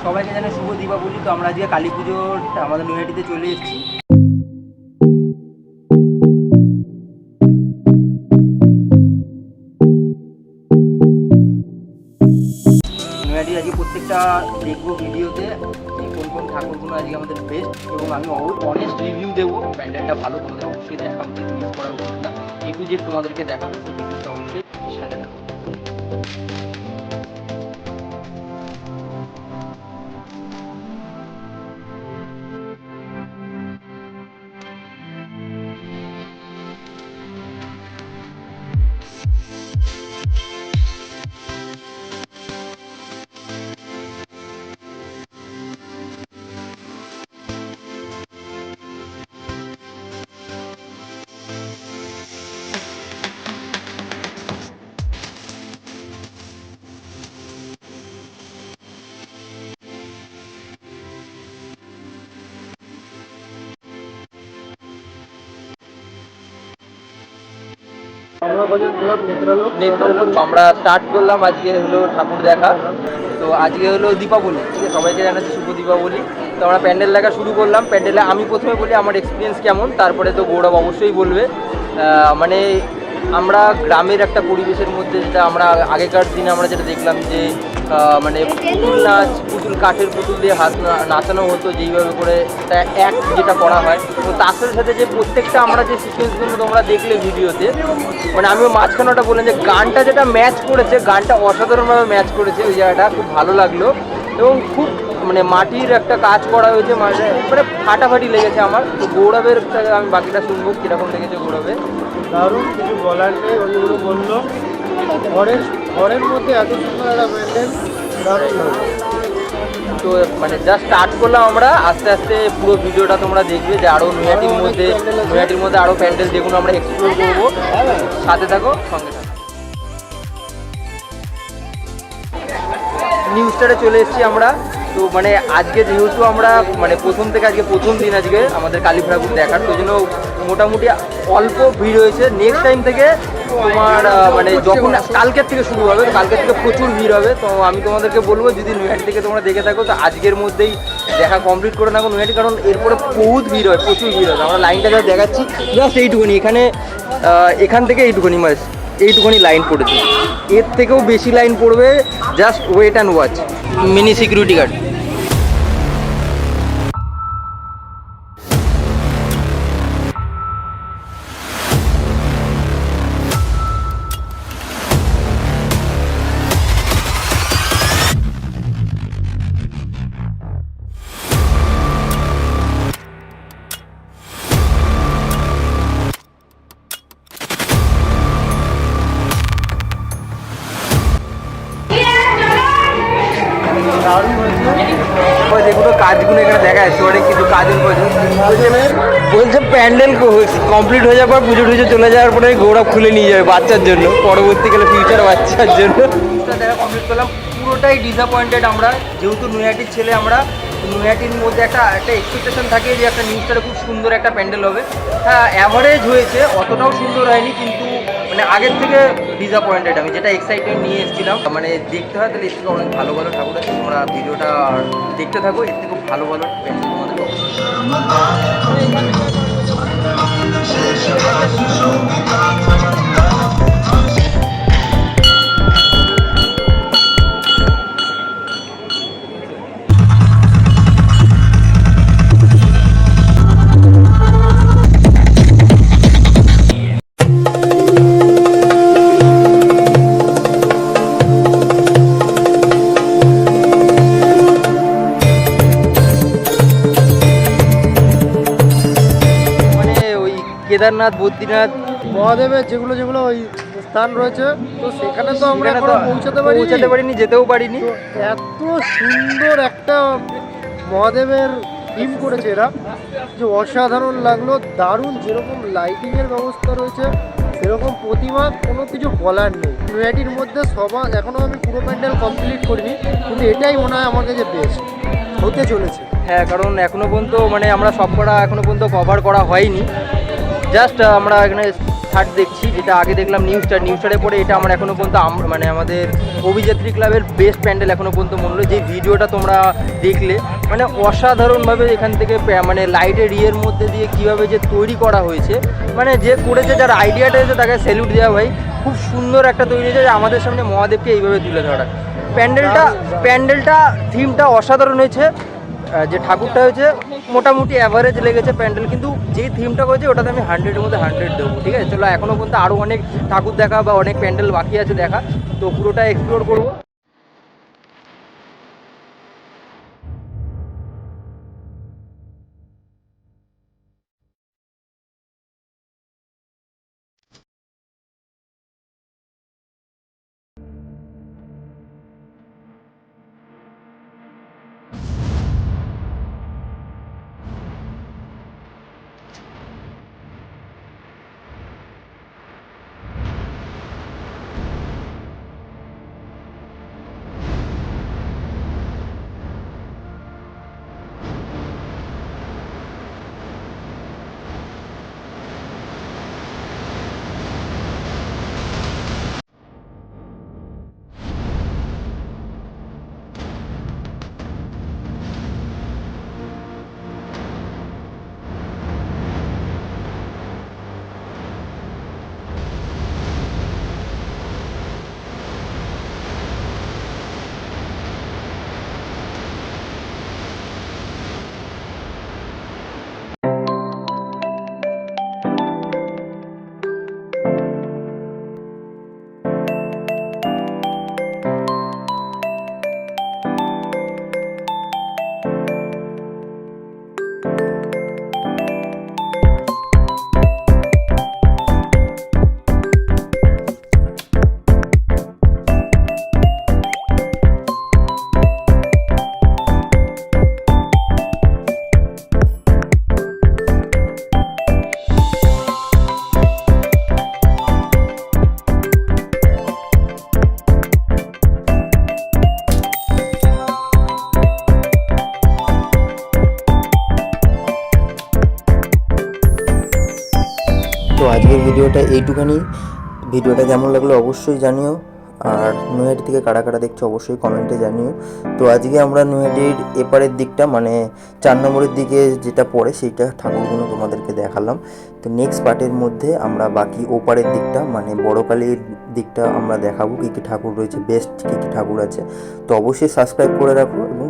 সবাইকে জানাই শুভ দীপাবলি। তো আমরা আজকে কালী পুজোর আমাদের নৈহাটিতে চলে এসেছি। নৈহাটি আজকে প্রত্যেকটা দেখবো ভিডিওতে কোন কোন ঠাকুরগুলো আজকে আমাদের বেস্ট, এবং আমি অনেস্ট রিভিউ দেবো। প্যান্ডেলটা ভালো, তোমাদের অবশ্যই দেখাবো, মিস করার উচিত না। একটু যে তোমাদেরকে দেখাবো, ভিডিওটা অবশ্যই সাথে দেখো। আমরা স্টার্ট করলাম, আজকে হলো ঠাকুর দেখা। তো আজকে হলো দীপাবলি, ঠিক আছে, সবাইকে জানাচ্ছি শুভ দীপাবলি। তো আমরা প্যান্ডেল দেখা শুরু করলাম। প্যান্ডেলে আমি প্রথমে বলি আমার এক্সপিরিয়েন্স কেমন, তারপরে তো গৌরব অবশ্যই বলবে। মানে আমরা গ্রামের একটা পরিবেশের মধ্যে, যেটা আমরা আগেকার দিনে আমরা যেটা দেখলাম যে মানে পুতুল নাচ, পুতুল কাঠের পুতুল দিয়ে হাত নাচানো হতো যেইভাবে করে, এক যেটা করা হয়। তো তার সাথে সাথে যে প্রত্যেকটা আমরা যে সিকোয়েন্সগুলো তোমরা দেখলে ভিডিওতে, মানে আমিও মাঝখানে ওটা বললাম যে গানটা যেটা ম্যাচ করেছে, গানটা অসাধারণভাবে ম্যাচ করেছে। ওই জায়গাটা খুব ভালো লাগলো, এবং খুব মানে মাটির একটা কাজ করা হয়েছে, মানে ফাটাফাটি লেগেছে আমার। তো গৌরবের আমি বাকিটা শুনবো কীরকম লেগেছে গৌরবের। দারুণ, কিছু বলার নেই। ওইগুলো বললো ঘরের মধ্যে এত সুন্দর একটা প্যান্ডেল, দারুণ লাগে। তো মানে জাস্ট স্টার্ট করলাম আমরা, আস্তে আস্তে পুরো ভিডিওটা তোমরা দেখবে যে আরও নৈহাটির মধ্যে আরও প্যান্ডেল যেগুলো আমরা এক্সপ্লোর করবো। সাথে থাকো, সঙ্গে থাকো। নিউ স্টারে চলে এসেছি আমরা। তো মানে আজকে যেহেতু আমরা মানে প্রথম দিন আজকে আমাদের কালী ঠাকুর দেখার, তো জন্য মোটামুটি অল্প ভিড় হয়েছে। নেক্সট টাইম থেকে তোমার মানে যখন কালকের থেকে শুরু হবে, কালকের থেকে প্রচুর ভিড় হবে। তো আমি তোমাদেরকে বলবো, যদি নৈহাটি থেকে তোমরা দেখে থাকো তো আজকের মধ্যেই দেখা কমপ্লিট করে রাখো নৈহাটি, কারণ এরপরে বহুত ভিড় হয়, প্রচুর ভিড় হয়। আমরা লাইনটা যা দেখাচ্ছি জাস্ট এইটুকুনি, এখান থেকে এইটুকুনি লাইন পড়েছে। এর থেকেও বেশি লাইন পড়বে, just wait and watch. Mini security guard. যেগুলো কাজগুলো এখানে দেখা যাচ্ছে, অনেক কিছু কাজের বলছে প্যান্ডেল কমপ্লিট হয়ে যাওয়ার পর, পুজো টুজো চলে যাওয়ার পরে গৌরব খুলে নিয়ে যাবে বাচ্চার জন্য, পরবর্তীকালে ফিউচার বাচ্চার জন্য। দেখা কমপ্লিট করলাম, পুরোটাই ডিসঅ্যাপয়েন্টেড আমরা, যেহেতু নৈহাটির ছেলে আমরা। নৈহাটির মধ্যে একটা এক্সপেকটেশন থাকে যে একটা নিউজটারে খুব সুন্দর একটা প্যান্ডেল হবে। হ্যাঁ, অ্যাভারেজ হয়েছে, অতটাও সুন্দর হয়নি, কিন্তু মানে আগের থেকে ডিসঅ্যাপয়েন্টেড। আমি যেটা এক্সাইটমেন্ট নিয়ে এসেছিলাম, মানে দেখতে হয় তাহলে এর থেকে অনেক ভালো ভালো ঠাকুর আছে। তোমরা ভিডিওটা দেখতে থাকো, এর থেকে ভালো ভালো প্যান্ডেল তোমাদের। কেদারনাথ, বদ্রীনাথ, মহাদেবের যেগুলো ওই স্থান রয়েছে, তো সেখানে তো আমরা পৌঁছাতে পারিনি, যেতেও পারিনি। এত সুন্দর একটা মহাদেবের থিম করেছে এরা, যে অসাধারণ লাগলো, দারুণ। যেরকম লাইটিংয়ের ব্যবস্থা রয়েছে, সেরকম প্রতিমা, কোনো কিছু বলার নেই। নৈহাটির মধ্যে এখনও আমি পুরো প্যান্ডেল কমপ্লিট করিনি, কিন্তু এটাই মনে হয় আমার কাছে বেস্ট হতে চলেছে। হ্যাঁ, কারণ এখনও পর্যন্ত মানে আমরা সবকটা এখনও পর্যন্ত কভার করা হয়নি। জাস্ট আমরা এখানে থার্ড দেখছি, যেটা আগে দেখলাম নিউ স্টারের পরে এটা আমার এখনও পর্যন্ত মানে আমাদের অভিযাত্রী ক্লাবের বেস্ট প্যান্ডেল এখনও পর্যন্ত মনে হলো। যে ভিডিওটা তোমরা দেখলে মানে অসাধারণভাবে এখান থেকে মানে লাইটের ইয়ের মধ্যে দিয়ে কীভাবে যে তৈরি করা হয়েছে, মানে যে করেছে, যার আইডিয়াটা হয়েছে তাকে স্যালুট দেওয়া ভাই। খুব সুন্দর একটা তৈরি হয়েছে যে আমাদের সামনে মহাদেবকে এইভাবে তুলে ধরা। প্যান্ডেলটা থিমটা অসাধারণ হয়েছে। যে ঠাকুরটা হয়েছে মোটামুটি অ্যাভারেজ লেগেছে প্যান্ডেল, কিন্তু যেই থিমটা করেছে ওটাতে আমি 100-এর মধ্যে 100 দেবো। ঠিক আছে, চলো এখনও পর্যন্ত আরও অনেক ঠাকুর দেখা বা অনেক প্যান্ডেল বাকি আছে দেখা, তো পুরোটা এক্সপ্লোর করবো। তো আজকের ভিডিওটা এইটুখানি। ভিডিওটা কেমন লাগলো অবশ্যই জানিও, আর নৈহাটি থেকে কারা কারা দেখছো অবশ্যই কমেন্টে জানিও। তো আজকে আমরা নৈহাটির এপারের দিকটা মানে 4 নম্বরের দিকে যেটা পড়ে সেইটা ঠাকুরগুলো তোমাদেরকে দেখালাম। তো নেক্সট পার্টের মধ্যে আমরা বাকি ওপারের দিকটা মানে বড়কালীর দিকটা আমরা দেখাবো, কী কী ঠাকুর রয়েছে, বেস্ট কী কী ঠাকুর আছে। তো অবশ্যই সাবস্ক্রাইব করে রাখো এবং